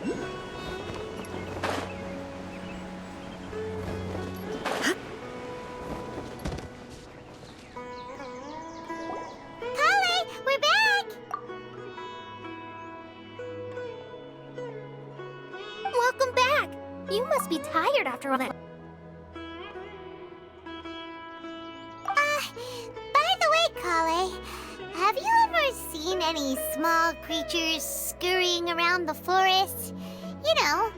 Collei, we're back! Welcome back! You must be tired after all that. By the way, Collei, have you ever seen any small creatures scurrying around the forest? You know,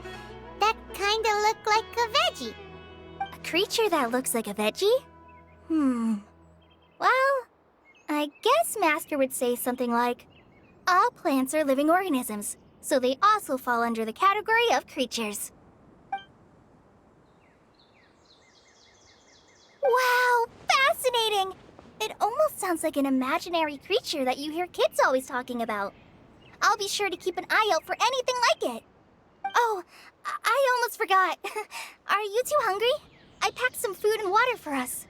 that kinda look like a veggie. A creature that looks like a veggie? Well, I guess Master would say something like, all plants are living organisms, so they also fall under the category of creatures. Wow, fascinating! It almost sounds like an imaginary creature that you hear kids always talking about. I'll be sure to keep an eye out for anything like it. Oh, I almost forgot. Are you two hungry? I packed some food and water for us.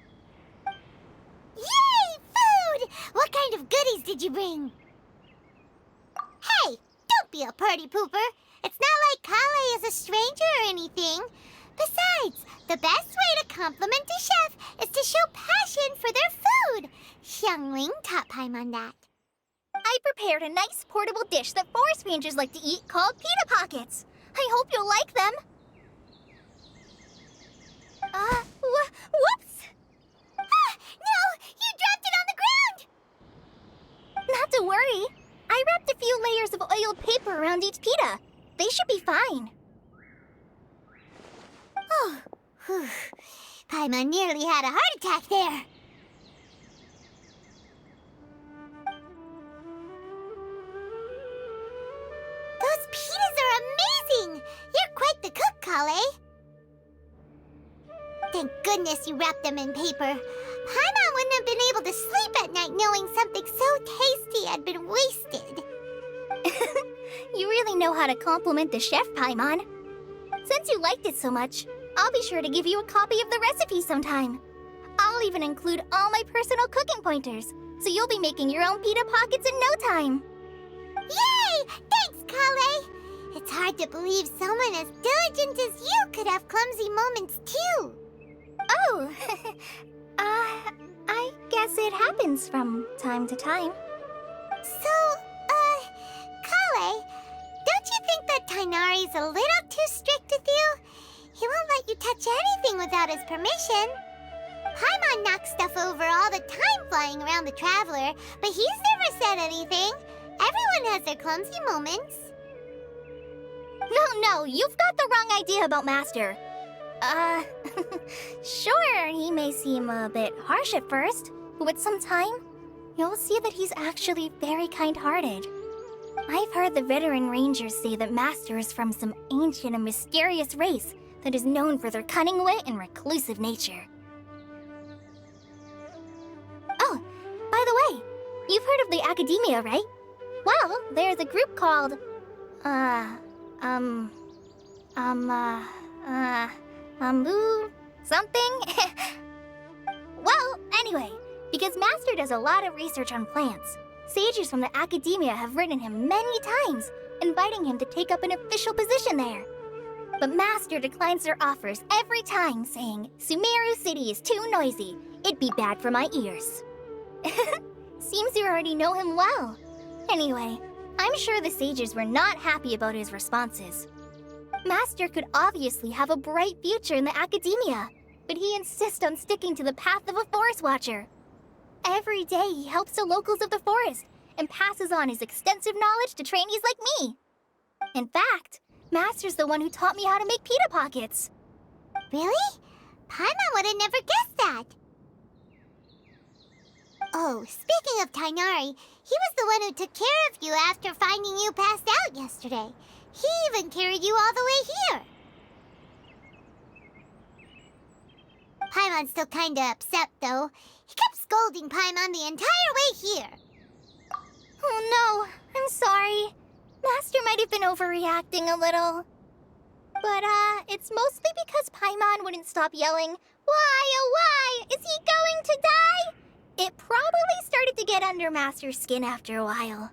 Yay, food! What kind of goodies did you bring? Hey, don't be a party pooper. It's not like Collei is a stranger or anything. Besides, the best way to compliment a chef is to show passion for their food. Xiangling taught Paimon that. I prepared a nice portable dish that forest rangers like to eat called pita pockets. I hope you'll like them. Whoops! Ah, no! You dropped it on the ground! Not to worry. I wrapped a few layers of oiled paper around each pita. They should be fine. Oh, whew. Paimon nearly had a heart attack there. Those pitas are amazing! You're quite the cook, Collei. Thank goodness you wrapped them in paper. Paimon wouldn't have been able to sleep at night knowing something so tasty had been wasted. You really know how to compliment the chef, Paimon. Since you liked it so much, I'll be sure to give you a copy of the recipe sometime. I'll even include all my personal cooking pointers, so you'll be making your own pita pockets in no time. Yay! Thanks, Collei! It's hard to believe someone as diligent as you could have clumsy moments, too. Oh, I guess it happens from time to time. So, Collei, don't you think that Tighnari's a little too strict with you? He won't let you touch anything without his permission. Paimon knocks stuff over all the time flying around the Traveler, but he's never said anything. Everyone has their clumsy moments. No, you've got the wrong idea about Master. Sure, he may seem a bit harsh at first, but with some time, you'll see that he's actually very kind-hearted. I've heard the Withering Rangers say that Master is from some ancient and mysterious race that is known for their cunning wit and reclusive nature. Oh, by the way, you've heard of the Academia, right? Well, there's a group called, something? Well, anyway, because Master does a lot of research on plants, sages from the Academia have written him many times, inviting him to take up an official position there. But Master declines their offers every time, saying, Sumeru City is too noisy. It'd be bad for my ears. Seems you already know him well. Anyway, I'm sure the sages were not happy about his responses. Master could obviously have a bright future in the Academia, but he insists on sticking to the path of a forest watcher. Every day he helps the locals of the forest and passes on his extensive knowledge to trainees like me. In fact, Master's the one who taught me how to make pita pockets. Really? Paimon would have never guessed that. Oh, speaking of Tighnari, he was the one who took care of you after finding you passed out yesterday. He even carried you all the way here. Paimon's still kinda upset, though. He kept scolding Paimon the entire way here. Oh no, I'm sorry. Master might have been overreacting a little. But, it's mostly because Paimon wouldn't stop yelling, "Why, oh why? Is he going to die?" It probably started to get under Master's skin after a while.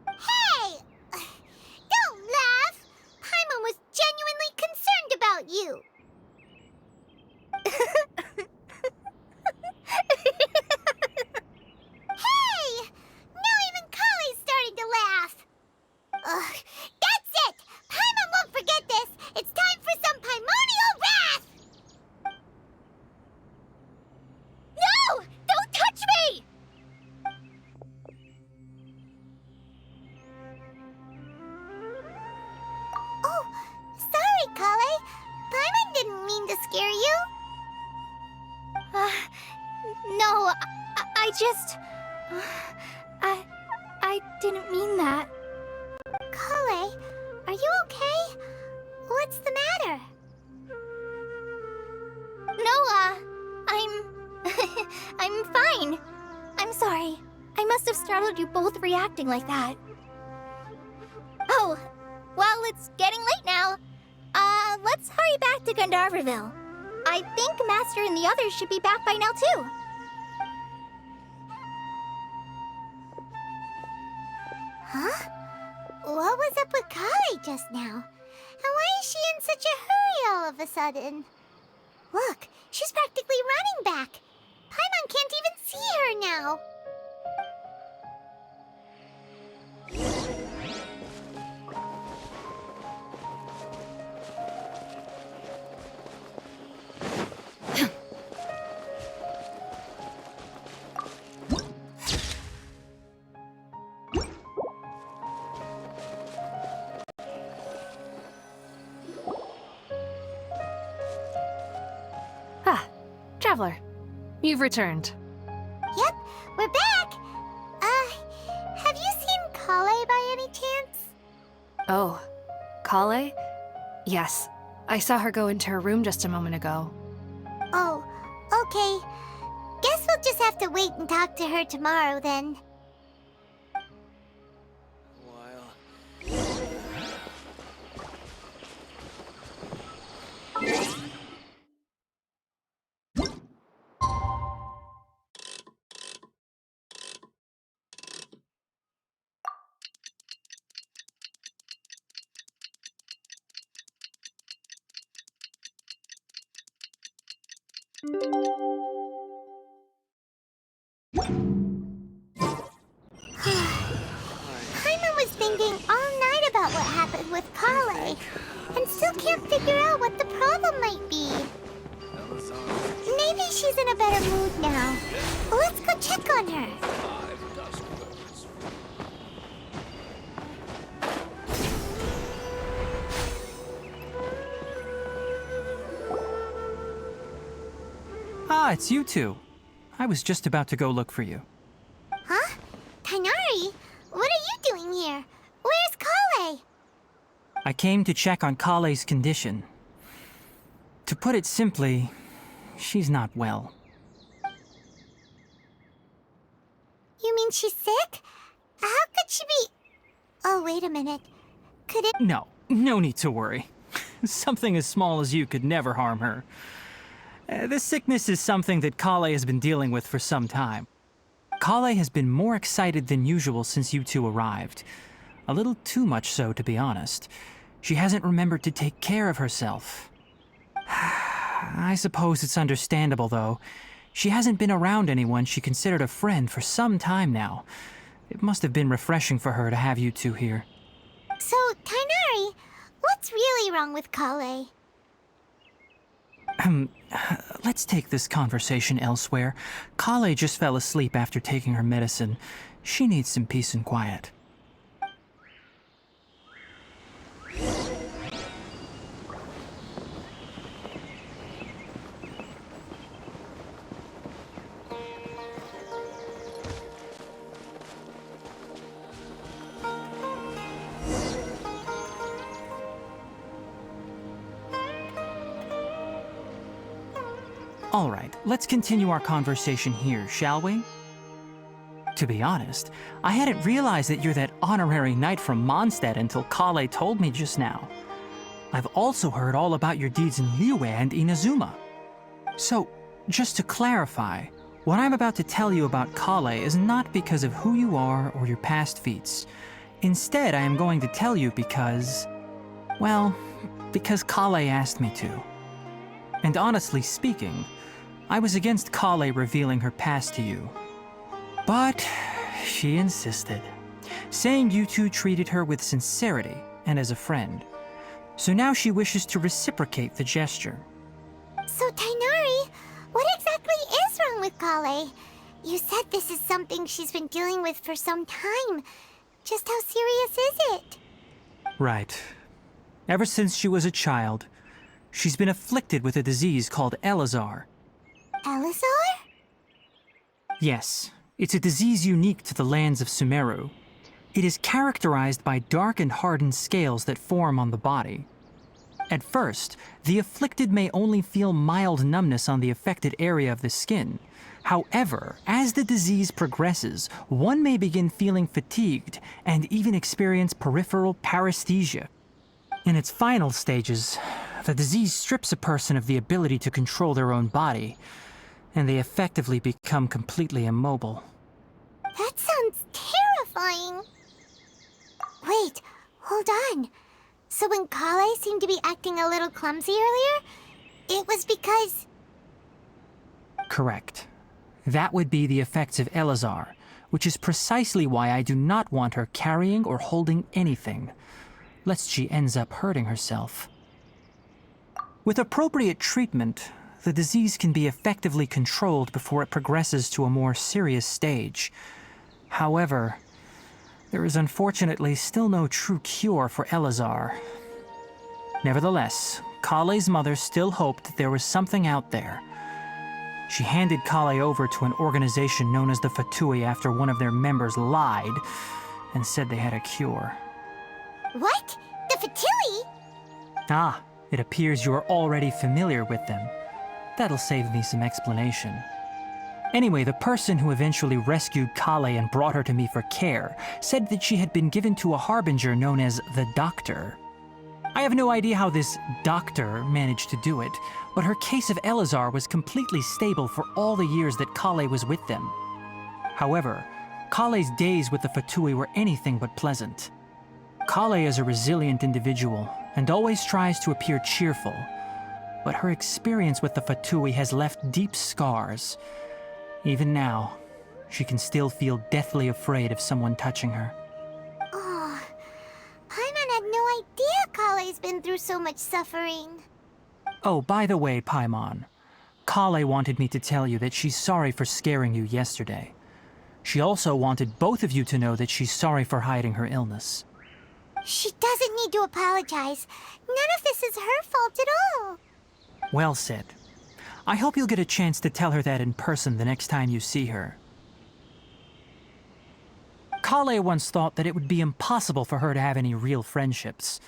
Hey! Don't laugh! That's it! Paimon won't forget this! It's time for some primordial wrath! No! Don't touch me! Oh, sorry, Collei. Paimon didn't mean to scare you. No, I just... I didn't mean that. Collei, are you okay? What's the matter? No, I'm fine. I'm sorry. I must have startled you both reacting like that. Oh, well, it's getting late now. Let's hurry back to Gandharville. I think Master and the others should be back by now, too. Huh? What was up with Collei just now? And why is she in such a hurry all of a sudden? Look, she's practically running back. Paimon can't even see her now. Traveler, you've returned. Yep, we're back. Have you seen Collei by any chance? Oh, Collei? Yes, I saw her go into her room just a moment ago. Oh, okay. Guess we'll just have to wait and talk to her tomorrow then. Paimon was thinking all night about what happened with Collei, and still can't figure out what the problem might be. Maybe she's in a better mood now. Let's go check on her. Ah, it's you two. I was just about to go look for you. Huh? Tighnari? What are you doing here? Where's Collei? I came to check on Collei's condition. To put it simply, she's not well. You mean she's sick? How could she be... Oh, wait a minute. Could it... No need to worry. Something as small as you could never harm her. This sickness is something that Collei has been dealing with for some time. Collei has been more excited than usual since you two arrived. A little too much so, to be honest. She hasn't remembered to take care of herself. I suppose it's understandable, though. She hasn't been around anyone she considered a friend for some time now. It must have been refreshing for her to have you two here. So, Tighnari, what's really wrong with Collei? Let's take this conversation elsewhere. Collei just fell asleep after taking her medicine. She needs some peace and quiet. All right, let's continue our conversation here, shall we? To be honest, I hadn't realized that you're that honorary knight from Mondstadt until Collei told me just now. I've also heard all about your deeds in Liyue and Inazuma. So, just to clarify, what I'm about to tell you about Collei is not because of who you are or your past feats. Instead, I am going to tell you because... well, because Collei asked me to. And honestly speaking, I was against Collei revealing her past to you. But she insisted. saying you two treated her with sincerity and as a friend. So now she wishes to reciprocate the gesture. So, Tainari, what exactly is wrong with Collei? You said this is something she's been dealing with for some time. Just how serious is it? Right. Ever since she was a child, she's been afflicted with a disease called Elazar. Elazar? Yes, it's a disease unique to the lands of Sumeru. It is characterized by dark and hardened scales that form on the body. At first, the afflicted may only feel mild numbness on the affected area of the skin. However, as the disease progresses, one may begin feeling fatigued and even experience peripheral paresthesia. In its final stages, the disease strips a person of the ability to control their own body, and they effectively become completely immobile. That sounds terrifying. Wait, hold on. So when Collei seemed to be acting a little clumsy earlier, it was because... Correct. That would be the effects of Elazar, which is precisely why I do not want her carrying or holding anything, lest she ends up hurting herself. With appropriate treatment, the disease can be effectively controlled before it progresses to a more serious stage. However, there is unfortunately still no true cure for Elazar. Nevertheless, Collei's mother still hoped that there was something out there. She handed Collei over to an organization known as the Fatui after one of their members lied and said they had a cure. What? The Fatui? Ah, it appears you are already familiar with them. That'll save me some explanation. Anyway, the person who eventually rescued Collei and brought her to me for care said that she had been given to a harbinger known as the Doctor. I have no idea how this doctor managed to do it, but her case of Elazar was completely stable for all the years that Collei was with them. However, Collei's days with the Fatui were anything but pleasant. Collei is a resilient individual and always tries to appear cheerful, but her experience with the Fatui has left deep scars. Even now, she can still feel deathly afraid of someone touching her. Oh, Paimon had no idea Collei's been through so much suffering. Oh, by the way, Paimon, Collei wanted me to tell you that she's sorry for scaring you yesterday. She also wanted both of you to know that she's sorry for hiding her illness. She doesn't need to apologize. None of this is her fault at all. Well said. I hope you'll get a chance to tell her that in person the next time you see her. Collei once thought that it would be impossible for her to have any real friendships.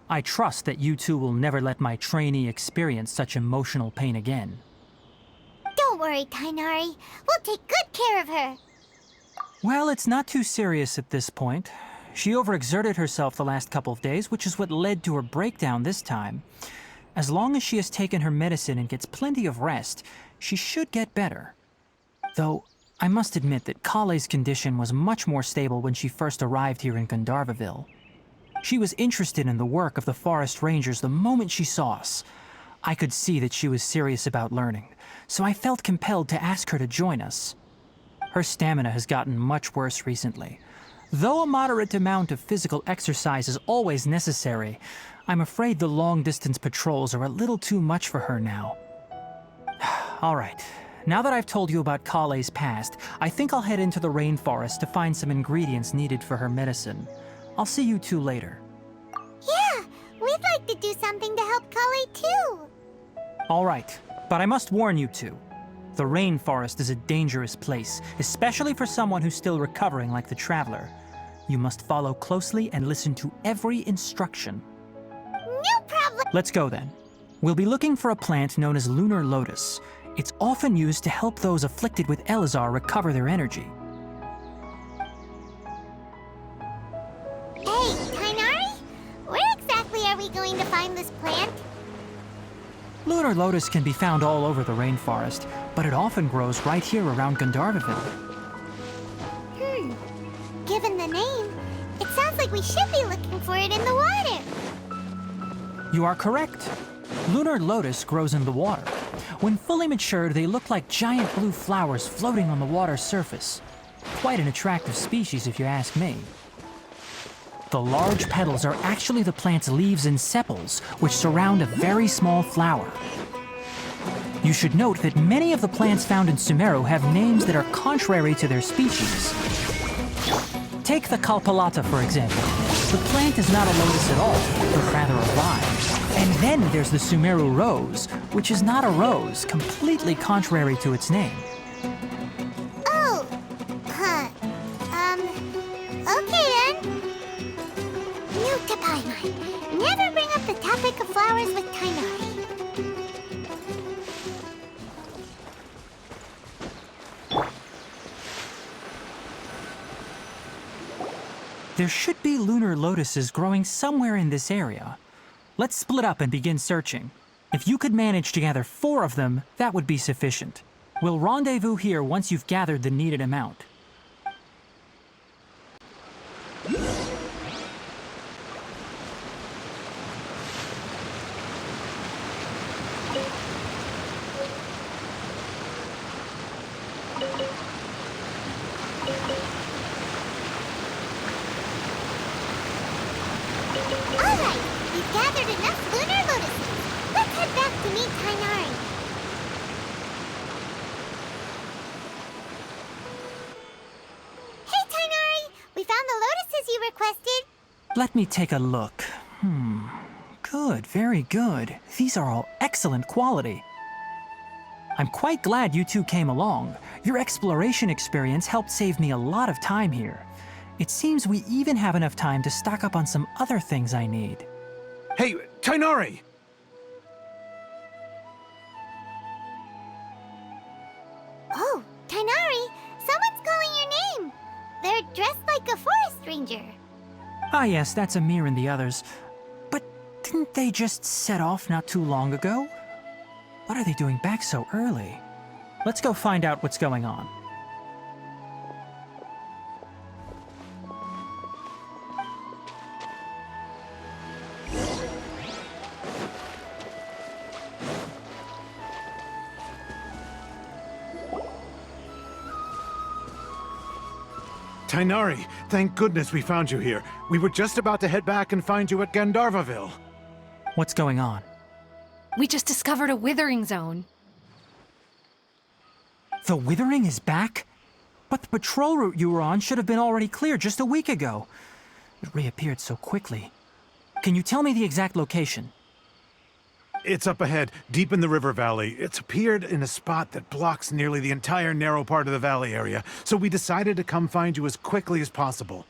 I trust that you two will never let my trainee experience such emotional pain again. Don't worry, Tainari. We'll take good care of her. Well, it's not too serious at this point. She overexerted herself the last couple of days, which is what led to her breakdown this time. As long as she has taken her medicine and gets plenty of rest, she should get better. Though, I must admit that Collei's condition was much more stable when she first arrived here in Gandharvaville. She was interested in the work of the forest rangers the moment she saw us. I could see that she was serious about learning, so I felt compelled to ask her to join us. Her stamina has gotten much worse recently. Though a moderate amount of physical exercise is always necessary, I'm afraid the long-distance patrols are a little too much for her now. All right, now that I've told you about Collei's past, I think I'll head into the rainforest to find some ingredients needed for her medicine. I'll see you two later. Yeah, we'd like to do something to help Collei too. All right, but I must warn you two. The rainforest is a dangerous place, especially for someone who's still recovering like the Traveler. You must follow closely and listen to every instruction. No problem. Let's go then. We'll be looking for a plant known as lunar lotus. It's often used to help those afflicted with Elazar recover their energy. Hey, Tainari? Where exactly are we going to find this plant? Lunar lotus can be found all over the rainforest, but it often grows right here around Gandharvaville. Given the name, it sounds like we should be looking for it in the water. You are correct. Lunar lotus grows in the water. When fully matured, they look like giant blue flowers floating on the water's surface. Quite an attractive species if you ask me. The large petals are actually the plant's leaves and sepals, which surround a very small flower. You should note that many of the plants found in Sumeru have names that are contrary to their species. Take the Kalpalata, for example. The plant is not a lotus at all, but rather a vine. And then there's the Sumeru rose, which is not a rose, completely contrary to its name. Oh, huh. Okay then. Note to Paimon. Never bring up the topic of flowers with Tainari. There should be lunar lotuses growing somewhere in this area. Let's split up and begin searching. If you could manage to gather 4 of them, that would be sufficient. We'll rendezvous here once you've gathered the needed amount. Alright, we've gathered enough lunar lotuses. Let's head back to meet Tainari. Hey Tainari, we found the lotuses you requested. Let me take a look. Good, very good. These are all excellent quality. I'm quite glad you two came along. Your exploration experience helped save me a lot of time here. It seems we even have enough time to stock up on some other things I need. Hey, Tainari! Oh, Tainari, someone's calling your name. They're dressed like a forest ranger. Ah yes, that's Amir and the others. But didn't they just set off not too long ago? What are they doing back so early? Let's go find out what's going on. Tainari, thank goodness we found you here. We were just about to head back and find you at Gandharvaville. What's going on? We just discovered a Withering zone. The Withering is back? But the patrol route you were on should have been already clear just a week ago. It reappeared so quickly. Can you tell me the exact location? It's up ahead, deep in the river valley. It's appeared in a spot that blocks nearly the entire narrow part of the valley area, so we decided to come find you as quickly as possible.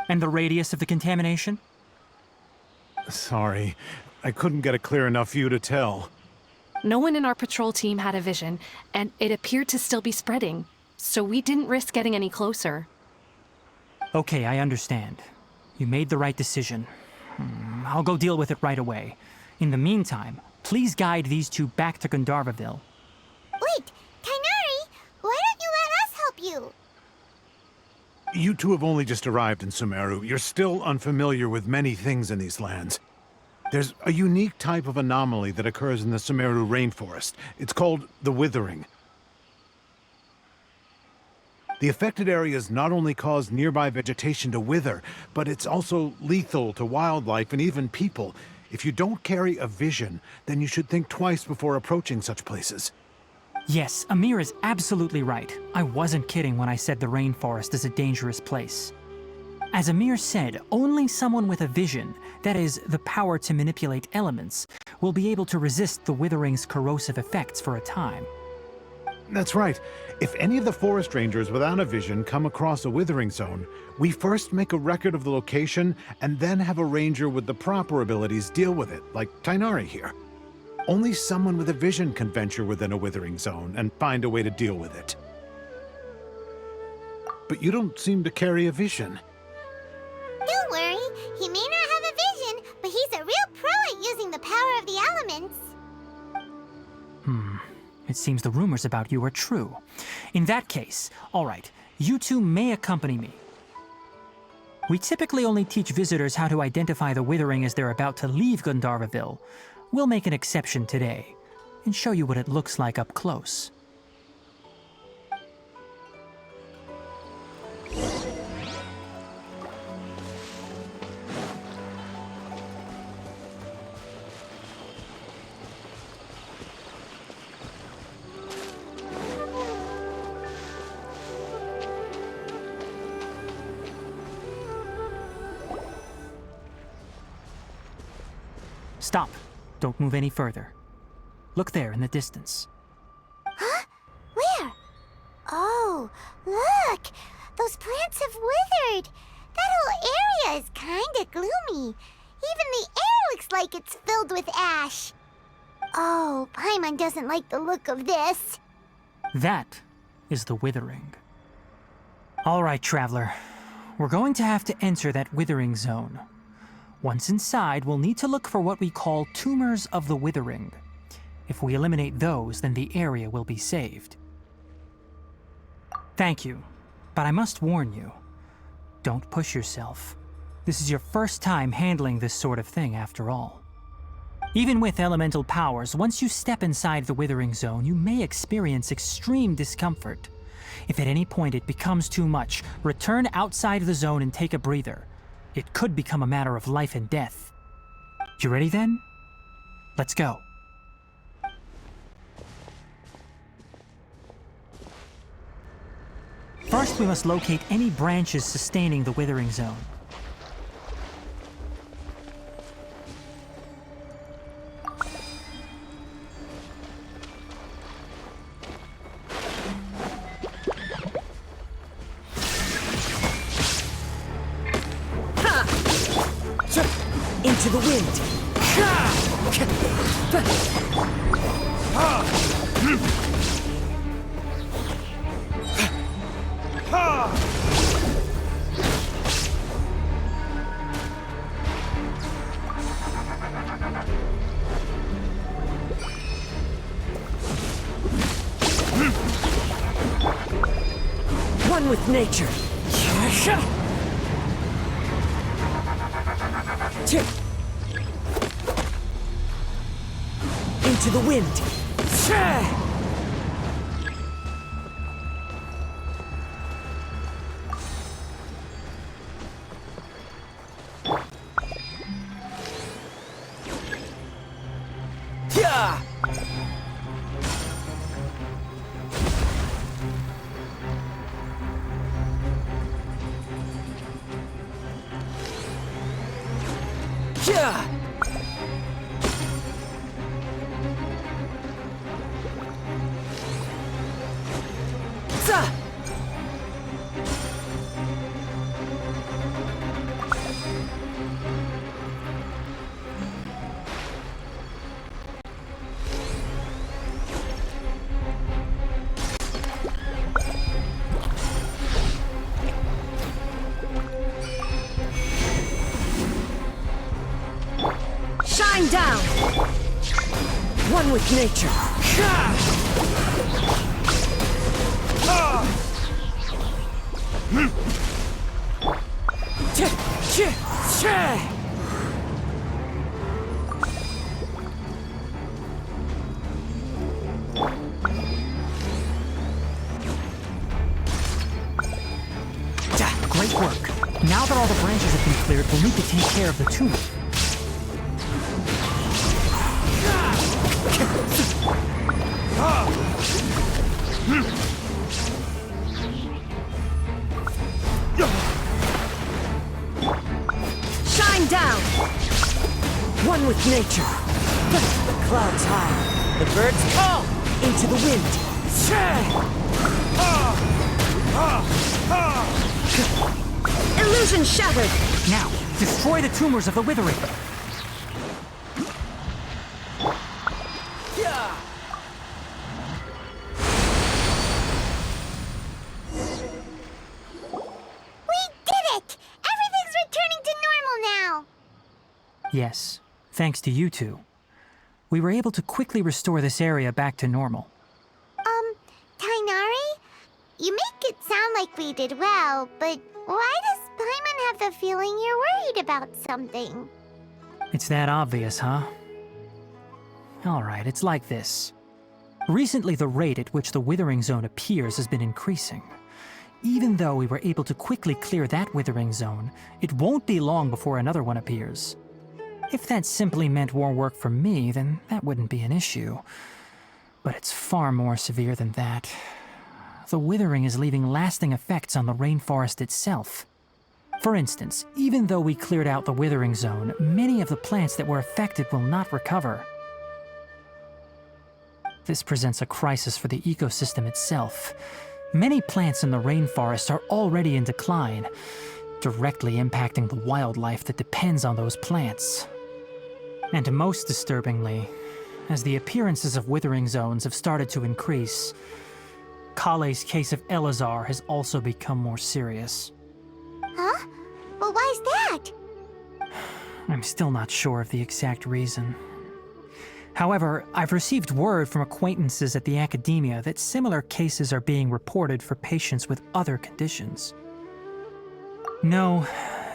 And the radius of the contamination? Sorry, I couldn't get a clear enough view to tell. No one in our patrol team had a vision, and it appeared to still be spreading, so we didn't risk getting any closer. Okay, I understand. You made the right decision. I'll go deal with it right away. In the meantime, please guide these two back to Gandharvaville. Wait, Tainari, why don't you let us help you? You two have only just arrived in Sumeru. You're still unfamiliar with many things in these lands. There's a unique type of anomaly that occurs in the Sumeru rainforest. It's called the Withering. The affected areas not only cause nearby vegetation to wither, but it's also lethal to wildlife and even people. If you don't carry a vision, then you should think twice before approaching such places. Yes, Amir is absolutely right. I wasn't kidding when I said the rainforest is a dangerous place. As Amir said, only someone with a vision, that is, the power to manipulate elements, will be able to resist the Withering's corrosive effects for a time. That's right. If any of the forest rangers without a vision come across a Withering zone, we first make a record of the location and then have a ranger with the proper abilities deal with it, like Tainari here. Only someone with a vision can venture within a Withering zone and find a way to deal with it. But you don't seem to carry a vision. Don't worry, he may not have a vision, but he's a real pro at using the power of the elements. It seems the rumors about you are true. In that case, all right, you two may accompany me. We typically only teach visitors how to identify the Withering as they're about to leave Gandharvaville. We'll make an exception today and show you what it looks like up close. Stop. Don't move any further. Look there in the distance. Huh? Where? Oh, look! Those plants have withered! That whole area is kinda gloomy. Even the air looks like it's filled with ash. Oh, Paimon doesn't like the look of this. That is the Withering. All right, Traveler. We're going to have to enter that Withering zone. Once inside, we'll need to look for what we call tumors of the Withering. If we eliminate those, then the area will be saved. Thank you, but I must warn you. Don't push yourself. This is your first time handling this sort of thing, after all. Even with elemental powers, once you step inside the Withering zone, you may experience extreme discomfort. If at any point it becomes too much, return outside the zone and take a breather. It could become a matter of life and death. You ready then? Let's go. First, we must locate any branches sustaining the Withering zone. Into the wind. One with nature. Into the wind. Shine down! One with nature. Great work. Now that all the branches have been cleared, we'll need to take care of the tumor. Shine down! One with nature. The clouds high. The birds call. Into the wind. Illusion shattered. Now, destroy the tumors of the Withering. Yes, thanks to you two. We were able to quickly restore this area back to normal. Tainari? You make it sound like we did well, but why does Paimon have the feeling you're worried about something? It's that obvious, huh? Alright, it's like this. Recently, the rate at which the Withering Zone appears has been increasing. Even though we were able to quickly clear that Withering Zone, it won't be long before another one appears. If that simply meant more work for me, then that wouldn't be an issue. But it's far more severe than that. The Withering is leaving lasting effects on the rainforest itself. For instance, even though we cleared out the Withering Zone, many of the plants that were affected will not recover. This presents a crisis for the ecosystem itself. Many plants in the rainforest are already in decline, directly impacting the wildlife that depends on those plants. And most disturbingly, as the appearances of Withering Zones have started to increase, Collei's case of Elazar has also become more serious. Huh? Well, why's that? I'm still not sure of the exact reason. However, I've received word from acquaintances at the academia that similar cases are being reported for patients with other conditions. No,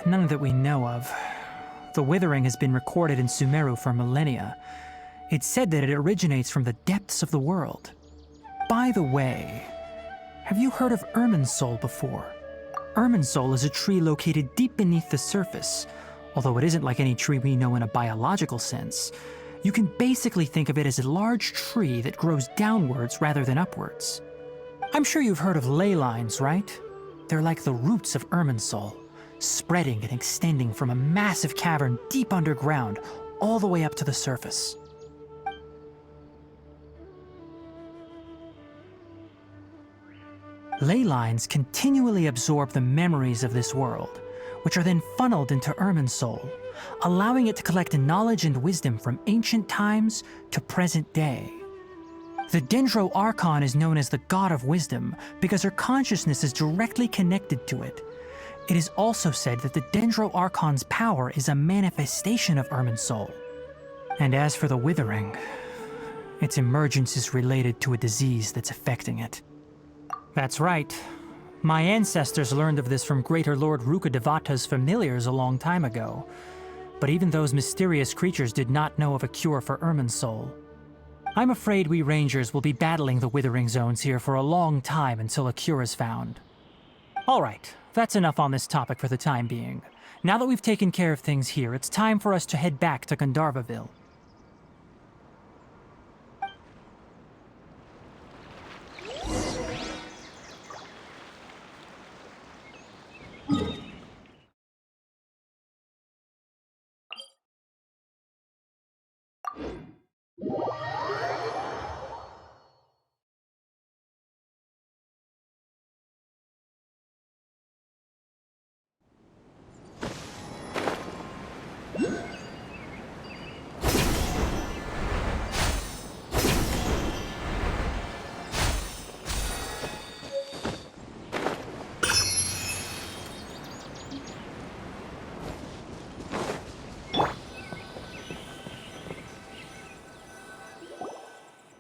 none that we know of. The Withering has been recorded in Sumeru for millennia. It's said that it originates from the depths of the world. By the way, have you heard of Irminsul before? Irminsul is a tree located deep beneath the surface. Although it isn't like any tree we know in a biological sense, you can basically think of it as a large tree that grows downwards rather than upwards. I'm sure you've heard of ley lines, right? They're like the roots of Irminsul, spreading and extending from a massive cavern deep underground all the way up to the surface. Ley lines continually absorb the memories of this world, which are then funneled into Irminsul, allowing it to collect knowledge and wisdom from ancient times to present day. The Dendro Archon is known as the God of Wisdom because her consciousness is directly connected to it. It is also said that the Dendro Archon's power is a manifestation of Irminsul. And as for the Withering, its emergence is related to a disease that's affecting it. That's right. My ancestors learned of this from Greater Lord Rukkhadevata's familiars a long time ago. But even those mysterious creatures did not know of a cure for Irminsul. I'm afraid we Rangers will be battling the Withering Zones here for a long time until a cure is found. Alright, that's enough on this topic for the time being. Now that we've taken care of things here, it's time for us to head back to Gandharvaville.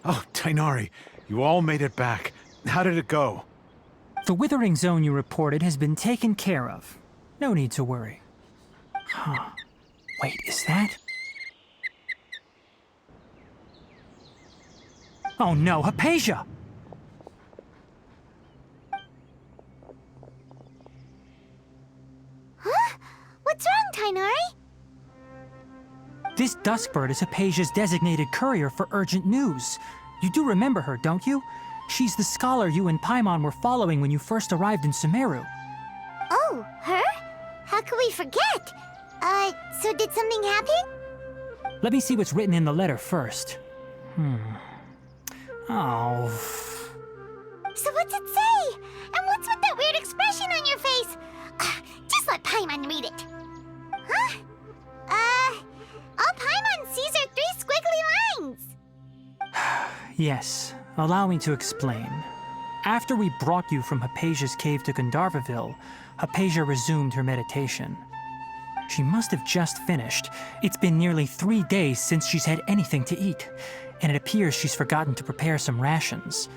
Oh, Tainari, you all made it back. How did it go? The Withering Zone you reported has been taken care of. No need to worry. Huh. Wait, is that? Oh no, Hypatia! Huh? What's wrong, Tainari? This Duskbird is Hypatia's designated courier for urgent news. You do remember her, don't you? She's the scholar you and Paimon were following when you first arrived in Sumeru. Oh, her? How could we forget? So did something happen? Let me see what's written in the letter first. Oh. So what's it say? And what's with that weird expression on your face? Just let Paimon read it. Huh? All Paimon sees are 3 squiggly lines. Yes, allow me to explain. After we brought you from Hypatia's cave to Gandharvaville, Hypatia resumed her meditation. She must have just finished. It's been nearly 3 days since she's had anything to eat, and it appears she's forgotten to prepare some rations.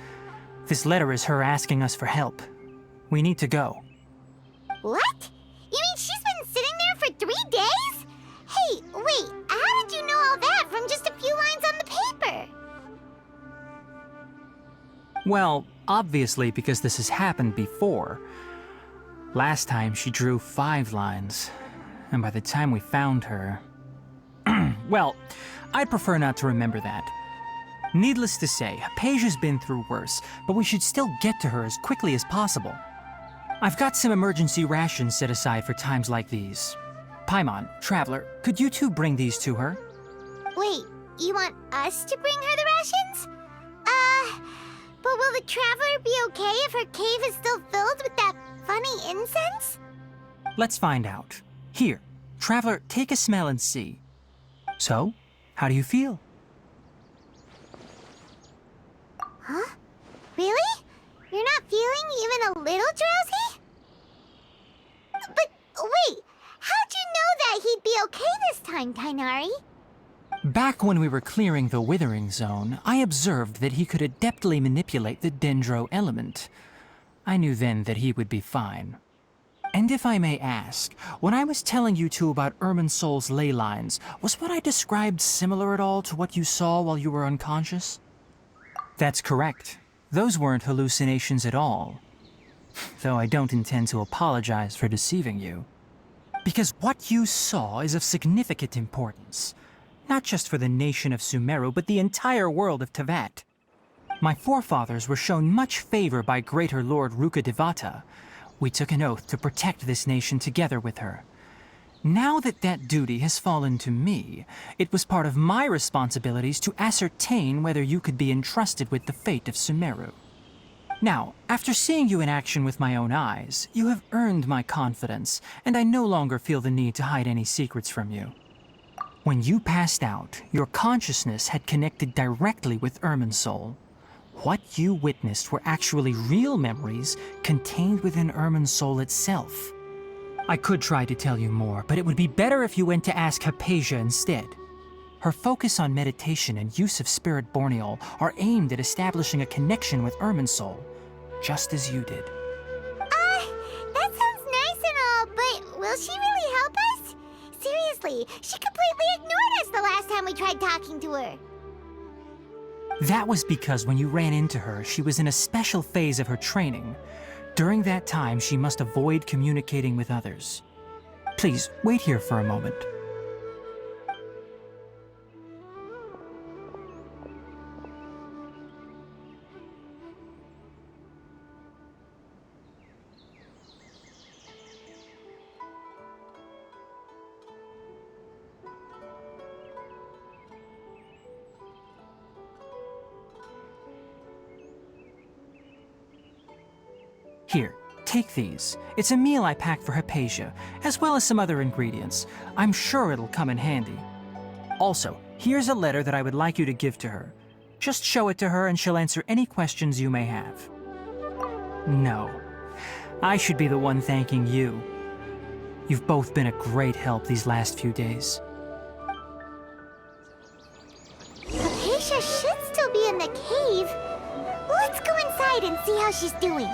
This letter is her asking us for help. We need to go. What? You mean she's been sitting there for 3 days? Hey, wait, how did you know all that from just a few lines on the paper? Well, obviously because this has happened before. Last time she drew 5 lines, and by the time we found her... Well, I'd prefer not to remember that. Needless to say, Hypatia's been through worse, but we should still get to her as quickly as possible. I've got some emergency rations set aside for times like these. Paimon, Traveler, could you two bring these to her? Wait, you want us to bring her the rations? But will the Traveler be okay if her cave is still filled with that funny incense? Let's find out. Here, Traveler, take a smell and see. So, how do you feel? Huh? Really? You're not feeling even a little drowsy? But wait, how'd you know that he'd be okay this time, Tainari? Back when we were clearing the Withering Zone, I observed that he could adeptly manipulate the Dendro element. I knew then that he would be fine. And if I may ask, when I was telling you two about Irminsul's ley lines, was what I described similar at all to what you saw while you were unconscious? That's correct. Those weren't hallucinations at all. Though I don't intend to apologize for deceiving you. Because what you saw is of significant importance. Not just for the nation of Sumeru, but the entire world of Tevat. My forefathers were shown much favor by Greater Lord Rukkhadevata. We took an oath to protect this nation together with her. Now that that duty has fallen to me, it was part of my responsibilities to ascertain whether you could be entrusted with the fate of Sumeru. Now, after seeing you in action with my own eyes, you have earned my confidence, and I no longer feel the need to hide any secrets from you. When you passed out, your consciousness had connected directly with Irminsul. What you witnessed were actually real memories contained within Irminsul itself. I could try to tell you more, but it would be better if you went to ask Hypatia instead. Her focus on meditation and use of Spirit Borneol are aimed at establishing a connection with Irminsul, just as you did. That sounds nice and all, but will she really help us? Seriously, she completely ignored us the last time we tried talking to her. That was because when you ran into her, she was in a special phase of her training. During that time, she must avoid communicating with others. Please, wait here for a moment. Here, take these. It's a meal I packed for Hypatia, as well as some other ingredients. I'm sure it'll come in handy. Also, here's a letter that I would like you to give to her. Just show it to her and she'll answer any questions you may have. No, I should be the one thanking you. You've both been a great help these last few days. Hypatia should still be in the cave. Let's go inside and see how she's doing.